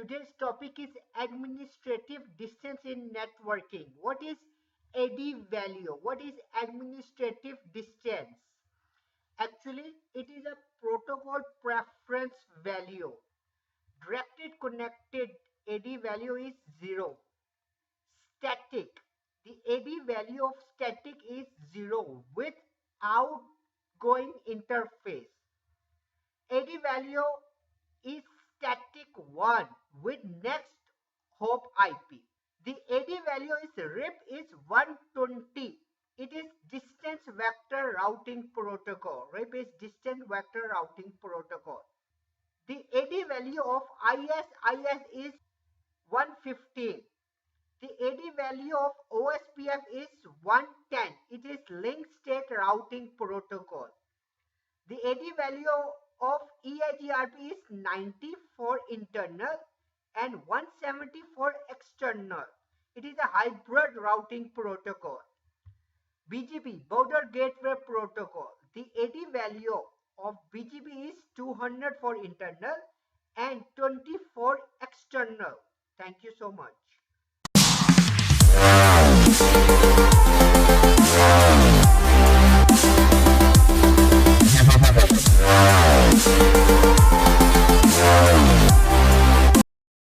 today's topic is administrative distance in networking. What is AD value? What is administrative distance? Actually, it is a protocol preference value. Directed connected AD value is 0. Static. The AD value of static is 0 with outgoing interface. AD value is static 1 with next hop IP. The AD value is RIP is 120. It is distance vector routing protocol. RIP is distance vector routing protocol. The AD value of IS is 115. The AD value of OSPF is 110. It is link state routing protocol. The AD value of EIGRP is 90 for internal and 170 for external. It is a hybrid routing protocol. BGP, Border Gateway Protocol. The AD value of BGP is 200 for internal and 20 for external. Thank you so much.